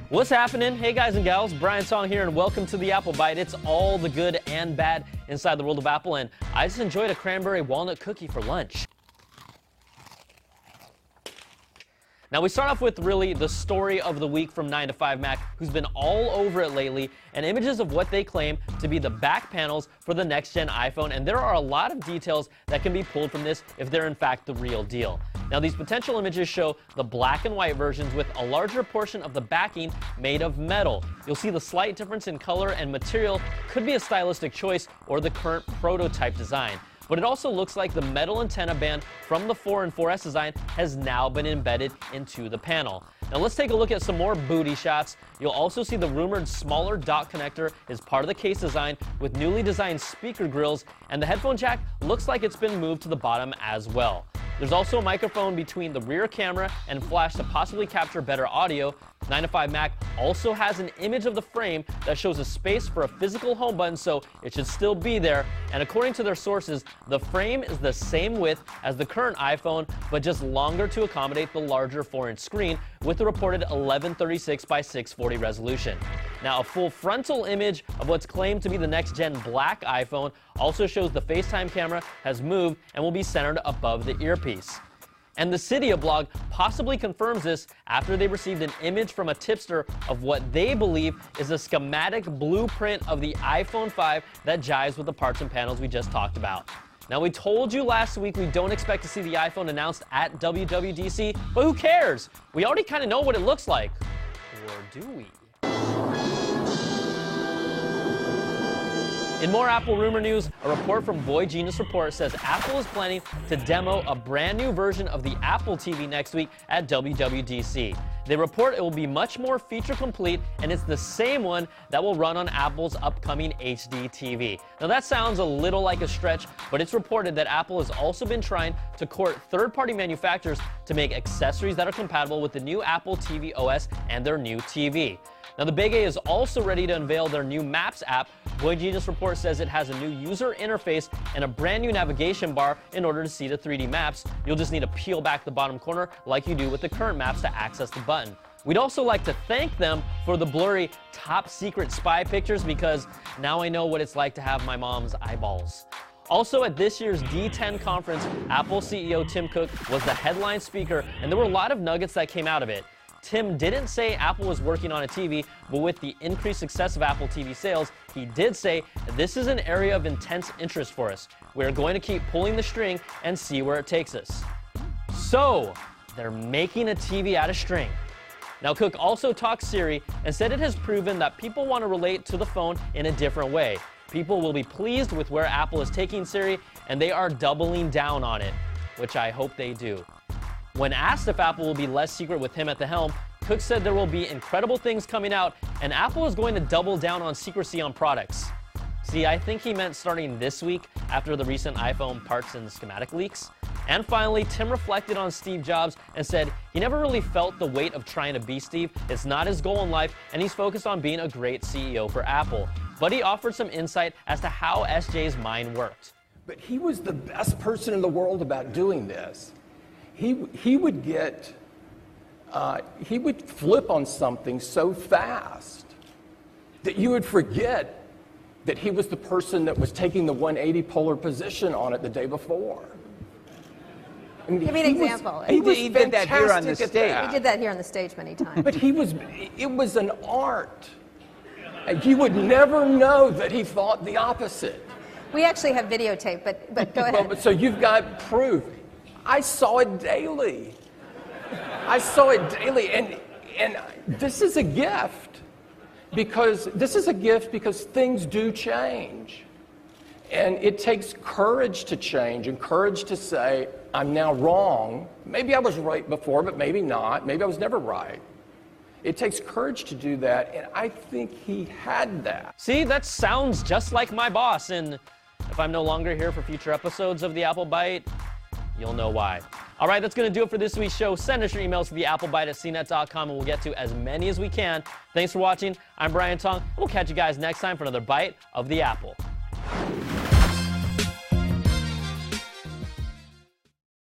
What's happening? Hey guys and gals, Brian Tong here and welcome to the Apple Byte. It's all the good and bad inside the world of Apple, and I just enjoyed a cranberry walnut cookie for lunch. Now we start off with really the story of the week from 9 to 5 Mac, who's been all over it lately, and images of what they claim to be the back panels for the next-gen iPhone, and there are a lot of details that can be pulled from this if they're in fact the real deal. Now these potential images show the black and white versions with a larger portion of the backing made of metal. You'll see the slight difference in color and material could be a stylistic choice or the current prototype design. But it also looks like the metal antenna band from the 4 and 4S design has now been embedded into the panel. Now let's take a look at some more booty shots. You'll also see the rumored smaller dock connector is part of the case design with newly designed speaker grills, and the headphone jack looks like it's been moved to the bottom as well. There's also a microphone between the rear camera and flash to possibly capture better audio. 9 to 5 Mac also has an image of the frame that shows a space for a physical home button, so it should still be there. And according to their sources, the frame is the same width as the current iPhone, but just longer to accommodate the larger 4-inch screen with the reported 1136 by 640 resolution. Now, a full frontal image of what's claimed to be the next-gen black iPhone also shows the FaceTime camera has moved and will be centered above the earpiece. And the Cydia blog possibly confirms this after they received an image from a tipster of what they believe is a schematic blueprint of the iPhone 5 that jives with the parts and panels we just talked about. Now, we told you last week we don't expect to see the iPhone announced at WWDC, but who cares? We already kind of know what it looks like. Or do we? In more Apple rumor news, a report from Boy Genius Report says Apple is planning to demo a brand new version of the Apple TV next week at WWDC. They report it will be much more feature complete, and it's the same one that will run on Apple's upcoming HD TV. Now that sounds a little like a stretch, but it's reported that Apple has also been trying to court third-party manufacturers to make accessories that are compatible with the new Apple TV OS and their new TV. Now, the Big A is also ready to unveil their new Maps app. Boy Genius Report says it has a new user interface and a brand new navigation bar in order to see the 3D maps. You'll just need to peel back the bottom corner like you do with the current maps to access the button. We'd also like to thank them for the blurry top secret spy pictures, because now I know what it's like to have my mom's eyeballs. Also, at this year's D10 conference, Apple CEO Tim Cook was the headline speaker, and there were a lot of nuggets that came out of it. Tim didn't say Apple was working on a TV, but with the increased success of Apple TV sales, he did say, "This is an area of intense interest for us. We're going to keep pulling the string and see where it takes us." So, they're making a TV out of string. Now, Cook also talked Siri and said it has proven that people want to relate to the phone in a different way. People will be pleased with where Apple is taking Siri, and they are doubling down on it, which I hope they do. When asked if Apple will be less secret with him at the helm, Cook said there will be incredible things coming out, and Apple is going to double down on secrecy on products. See, I think he meant starting this week after the recent iPhone parts and schematic leaks. And finally, Tim reflected on Steve Jobs and said he never really felt the weight of trying to be Steve. It's not his goal in life, and he's focused on being a great CEO for Apple. But he offered some insight as to how SJ's mind worked. But he was the best person in the world about doing this. He would flip on something so fast that you would forget that he was the person that was taking the 180 polar position on it the day before. I mean, give me an example. He did that here on the stage. He did that here on the stage many times. But it was an art. And you would never know that he thought the opposite. We actually have videotape, but go ahead. Well, so you've got proof. I saw it daily. And this is a gift because things do change. And it takes courage to change and courage to say, I'm now wrong. Maybe I was right before, but maybe not. Maybe I was never right. It takes courage to do that, and I think he had that. See, that sounds just like my boss, and if I'm no longer here for future episodes of the Apple Byte, you'll know why. All right, that's going to do it for this week's show. Send us your emails to theapplebyte@cnet.com, and we'll get to as many as we can. Thanks for watching. I'm Brian Tong. We'll catch you guys next time for another Bite of the Apple.